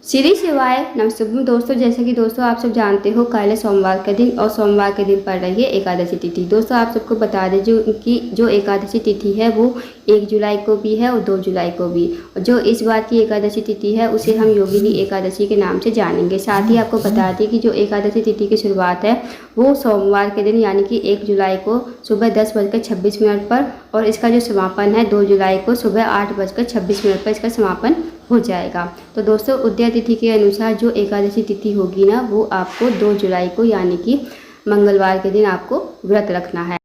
श्री शिवाय नमस्तुभ्यं। दोस्तों, जैसे कि दोस्तों आप सब जानते हो, कल है सोमवार का दिन और सोमवार के दिन पड़ रही है एकादशी तिथि। दोस्तों आप सबको बता दें जो एकादशी तिथि है वो 1 जुलाई को भी है और 2 जुलाई को भी। और जो इस बार की एकादशी तिथि है उसे हम योगिनी एकादशी के नाम से जानेंगे। साथ ही आपको बता दें कि जो एकादशी तिथि की शुरुआत है वो सोमवार के दिन यानी कि 1 जुलाई को सुबह 10:26 पर और इसका जो समापन है 2 जुलाई को सुबह 8:26 पर इसका समापन हो जाएगा। तो दोस्तों, उदय तिथि के अनुसार जो एकादशी तिथि होगी ना वो आपको 2 जुलाई को यानी कि मंगलवार के दिन आपको व्रत रखना है।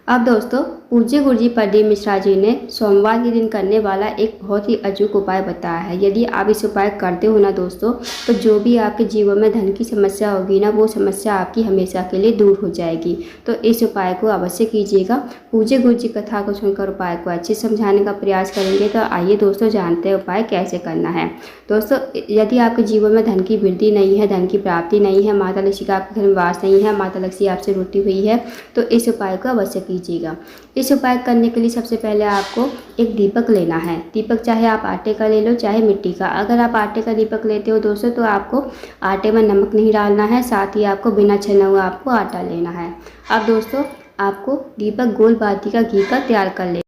अब दोस्तों, पूज्य गुरुजी प्रदीप मिश्रा जी ने सोमवार के दिन करने वाला एक बहुत ही अचूक उपाय बताया है। यदि आप इस उपाय करते हो ना दोस्तों, तो जो भी आपके जीवन में धन की समस्या होगी ना वो समस्या आपकी हमेशा के लिए दूर हो जाएगी। तो इस उपाय को अवश्य कीजिएगा। पूज्य गुरुजी कथा को सुनकर उपाय को अच्छे से समझाने का प्रयास करेंगे। तो आइए दोस्तों, जानते हैं उपाय कैसे करना है। दोस्तों, यदि आपके जीवन में धन की वृद्धि नहीं है, धन की प्राप्ति नहीं है, माता लक्ष्मी का आपके घर में वास नहीं है, माता लक्ष्मी आपसे रूठी हुई है, तो इस उपाय को अवश्य कीजिएगा। इस उपाय करने के लिए सबसे पहले आपको एक दीपक लेना है। दीपक चाहे आप आटे का ले लो चाहे मिट्टी का। अगर आप आटे का दीपक लेते हो दोस्तों तो आपको आटे में नमक नहीं डालना है, साथ ही आपको बिना छना हुआ आपको आटा लेना है। अब दोस्तों, आपको दीपक गोल बाती का घी का तैयार कर ले।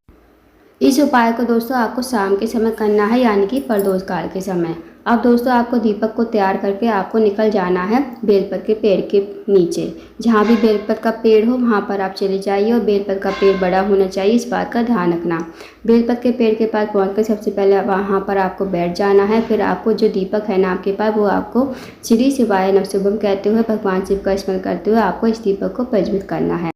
इस उपाय को दोस्तों आपको शाम के समय करना है यानी कि प्रदोष काल के समय। अब दोस्तों, आपको दीपक को तैयार करके आपको निकल जाना है बेलपत के पेड़ के नीचे। जहाँ भी बेलपत का पेड़ हो वहाँ पर आप चले जाइए और बेलपत का पेड़ बड़ा होना चाहिए, इस बात का ध्यान रखना। बेलपत के पेड़ के पास पहुँच कर सबसे पहले वहाँ पर आपको बैठ जाना है। फिर आपको जो दीपक है ना आपके पास, वो आपको श्री शिवाय नमस्तुभ्यं कहते हुए भगवान शिव का स्मरण करते हुए आपको इस दीपक को प्रज्वलित करना है।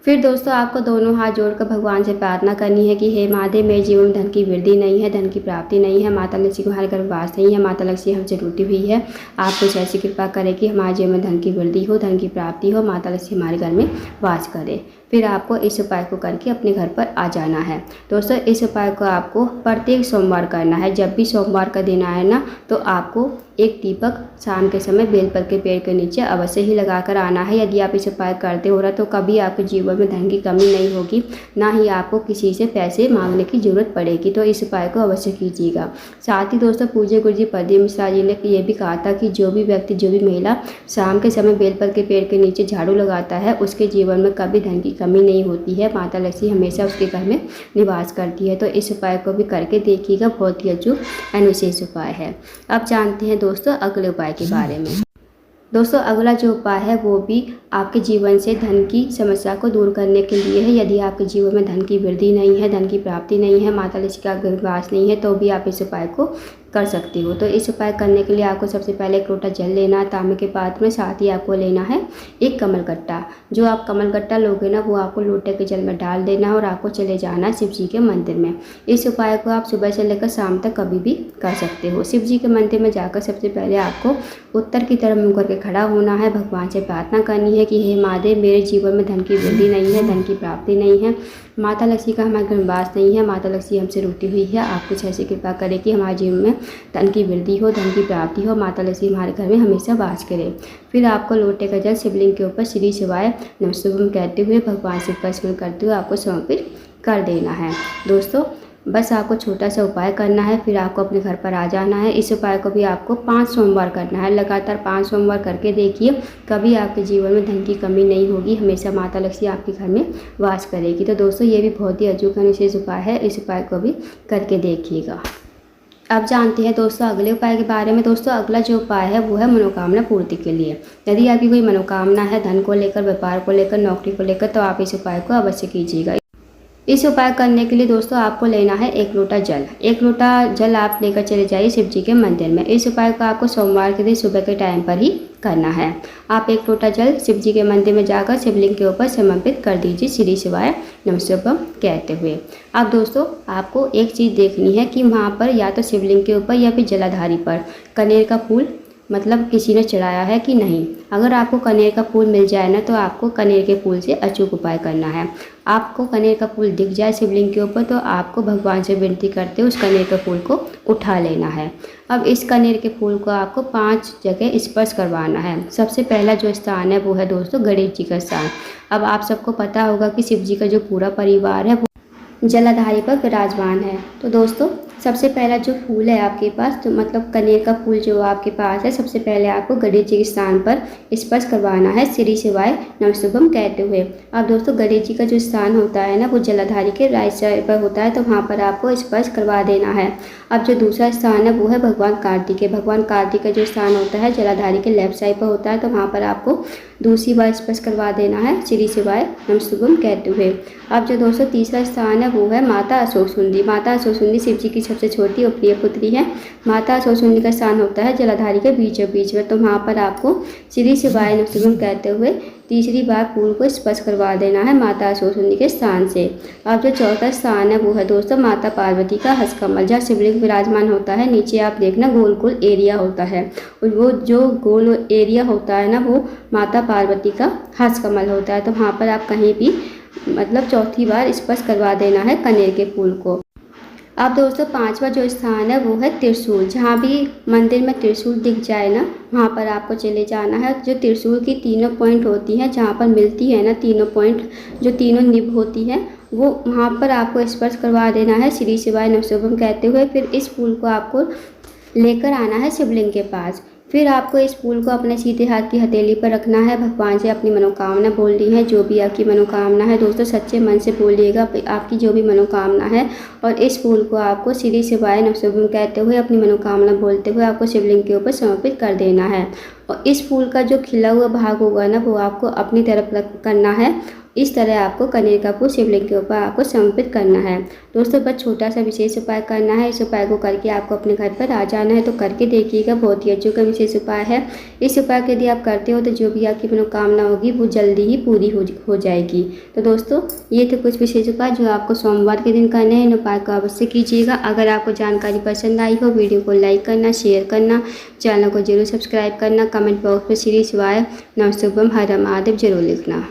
फिर दोस्तों, आपको दोनों हाथ जोड़कर भगवान से प्रार्थना करनी है कि हे महादेव, मेरे जीवन में धन की वृद्धि नहीं है, धन की प्राप्ति नहीं है, माता लक्ष्मी को हमारे घर में वास नहीं है, माता लक्ष्मी हमसे रूठी हुई है। आप कुछ ऐसी कृपा करें कि हमारे जीवन में धन की वृद्धि हो, धन की प्राप्ति हो, माता लक्ष्मी हमारे घर में वास करे। फिर आपको इस उपाय को करके अपने घर पर आ जाना है। दोस्तों, इस उपाय को आपको प्रत्येक सोमवार करना है। जब भी सोमवार का दिन आए ना तो आपको एक दीपक शाम के समय बेलपत के पेड़ के नीचे अवश्य ही लगा कर आना है। यदि आप इस उपाय करते हो रहा तो कभी आपके जीवन में धन की कमी नहीं होगी, ना ही आपको किसी से पैसे मांगने की जरूरत पड़ेगी। तो इस उपाय को अवश्य कीजिएगा। साथ ही दोस्तों, पूज्य गुरुजी प्रदीप मिश्रा जी ने ये भी कहा था कि जो भी व्यक्ति, जो भी महिला शाम के समय बेलपत के पेड़ के नीचे झाड़ू लगाता है उसके जीवन में कभी धन की कमी नहीं होती है, माता लक्ष्मी हमेशा उसके घर में निवास करती है। तो इस उपाय को भी करके देखिएगा, बहुत ही अचूक एंड विशेष उपाय है। अब जानते हैं दोस्तों अगले उपाय के बारे में। दोस्तों, अगला जो उपाय है वो भी आपके जीवन से धन की समस्या को दूर करने के लिए है। यदि आपके जीवन में धन की वृद्धि नहीं है, धन की प्राप्ति नहीं है, माता लक्ष्मी का घर वास नहीं है, तो भी आप इस उपाय को कर सकते हो। तो इस उपाय करने के लिए आपको सबसे पहले 1 लोटा जल लेना है तांबे के पात्र में। साथ ही आपको लेना है एक कमलगट्टा। जो आप कमलगट्टा लोगे ना वो आपको लोटे के जल में डाल देना है और आपको चले जाना है शिव जी के मंदिर में। इस उपाय को आप सुबह से लेकर शाम तक कभी भी कर सकते हो। शिव जी के मंदिर में जाकर सबसे पहले आपको उत्तर की तरफ मुँह करके खड़ा होना है, भगवान से प्रार्थना करनी है कि हे महादेव, मेरे जीवन में धन की वृद्धि नहीं है, धन की प्राप्ति नहीं है, माता लक्ष्मी का हमारे घर में वास नहीं है, माता लक्ष्मी हमसे रूठी हुई है। आप कुछ ऐसी कृपा करें कि हमारे जीवन में धन की वृद्धि हो, धन की प्राप्ति हो, माता लक्ष्मी हमारे घर में हमेशा वास करे। फिर आपको लोटे का जल शिवलिंग के ऊपर श्री शिवाय नमस्तुभ्यं कहते हुए भगवान शिव का स्मरण करते हुए आपको समर्पित कर देना है। दोस्तों, बस आपको छोटा सा उपाय करना है, फिर आपको अपने घर पर आ जाना है। इस उपाय को भी आपको 5 सोमवार करना है। लगातार 5 सोमवार करके देखिए, कभी आपके जीवन में धन की कमी नहीं होगी, हमेशा माता लक्ष्मी आपके घर में वास करेगी। तो दोस्तों, ये भी बहुत ही अचूक विशेष उपाय है, इस उपाय को भी करके देखिएगा। अब जानते हैं दोस्तों अगले उपाय के बारे में। दोस्तों, अगला जो उपाय है वो है मनोकामना पूर्ति के लिए। यदि आपकी कोई मनोकामना है धन को लेकर, व्यापार को लेकर, नौकरी को लेकर, तो आप इस उपाय को अवश्य कीजिएगा। इस उपाय करने के लिए दोस्तों आपको लेना है 1 लोटा जल। 1 लोटा जल आप लेकर चले जाइए शिव जी के मंदिर में। इस उपाय को आपको सोमवार के दिन सुबह के टाइम पर ही करना है। आप 1 लोटा जल शिव जी के मंदिर में जाकर शिवलिंग के ऊपर समर्पित कर दीजिए श्री शिवाय नमस्तुभ्यं कहते हुए। अब दोस्तों, आपको एक चीज़ देखनी है कि वहाँ पर या तो शिवलिंग के ऊपर या फिर जलाधारी पर कनेर का फूल मतलब किसी ने चढ़ाया है कि नहीं। अगर आपको कनेर का फूल मिल जाए ना तो आपको कनेर के फूल से अचूक उपाय करना है। आपको कनेर का फूल दिख जाए शिवलिंग के ऊपर तो आपको भगवान से विनती करते उस कनेर के फूल को उठा लेना है। अब इस कनेर के फूल को आपको 5 जगह स्पर्श करवाना है। सबसे पहला जो स्थान है वो है दोस्तों गणेश जी का स्थान। अब आप सबको पता होगा कि शिव जी का जो पूरा परिवार है वो जलाधारी पर विराजमान है। तो दोस्तों, सबसे पहला जो फूल है आपके पास, तो मतलब कनेर का फूल जो आपके पास है, सबसे पहले आपको गणेश जी के स्थान पर स्पर्श करवाना है श्री शिवाय नमस्तुभ्यम कहते हुए। अब दोस्तों गणेश जी का जो स्थान होता है ना, वो जलाधारी के राइट साइड पर होता है, तो वहाँ पर आपको स्पर्श करवा देना है। अब जो दूसरा स्थान है वो है भगवान कार्तिक। भगवान कार्तिक का जो स्थान होता है जलाधारी के लेफ्ट साइड पर होता है, तो वहाँ पर आपको दूसरी बार स्पर्श करवा देना है श्री शिवाय नमस्तुभ्यम कहते हुए। अब जो दोस्तों तीसरा स्थान है वो है माता अशोक सुंदरी। माता अशोक सुंदरी शिव जी की सबसे छोटी और प्रिय पुत्री है। माता अशोक सुंदरी का स्थान होता है जलाधारी के बीचों बीच में, तो वहाँ पर आपको श्री शिवाय नमस्तुभ्यम कहते हुए तीसरी बार फूल को स्पर्श करवा देना है माता अशोक सुंदरी के स्थान से। अब जो चौथा स्थान है वो है दोस्तों माता पार्वती का हस्तकमल, जहाँ शिवलिंग विराजमान होता है। नीचे आप देखना गोल गोल एरिया होता है, और वो जो गोल एरिया होता है ना, वो माता पार्वती का हस्तकमल होता है। तो वहाँ पर आप कहीं भी मतलब चौथी बार स्पर्श करवा देना है कनेर के फूल को। अब दोस्तों पांचवा जो स्थान है वो है त्रिशूल। जहाँ भी मंदिर में त्रिशूल दिख जाए ना, वहाँ पर आपको चले जाना है। जो त्रिशूल की तीनों पॉइंट होती हैं, जहाँ पर मिलती है ना तीनों पॉइंट, जो तीनों निब होती है, वो वहाँ पर आपको स्पर्श करवा देना है श्री शिवाय नमस्तुभ्यम कहते हुए। फिर इस फूल को आपको लेकर आना है शिवलिंग के पास। फिर आपको इस फूल को अपने सीधे हाथ की हथेली पर रखना है। भगवान से अपनी मनोकामना बोलनी है, जो भी आपकी मनोकामना है दोस्तों सच्चे मन से बोलिएगा आपकी जो भी मनोकामना है। और इस फूल को आपको श्री शिवाय नमस्तुभ्यम कहते हुए अपनी मनोकामना बोलते हुए आपको शिवलिंग के ऊपर समर्पित कर देना है। और इस फूल का जो खिला हुआ भाग होगा ना, वो आपको अपनी तरफ करना है। इस तरह आपको कनेर का फूल शिवलिंग के ऊपर आपको समर्पित करना है। दोस्तों बस छोटा सा विशेष उपाय करना है। इस उपाय को करके आपको अपने घर पर आ जाना है, तो करके देखिएगा, बहुत ही अच्छा का विशेष उपाय है। इस उपाय को यदि आप करते हो तो जो भी आपकी मनोकामना होगी वो जल्दी ही पूरी हो जाएगी। तो दोस्तों ये थे कुछ विशेष उपाय जो आपको सोमवार के दिन करने हैं। इन उपाय को अवश्य कीजिएगा। अगर आपको जानकारी पसंद आई हो, वीडियो को लाइक करना, शेयर करना, चैनल को जरूर सब्सक्राइब करना, कमेंट बॉक्स में श्री शिवाय नमस्तुभ्यम हर हर महादेव जरूर लिखना।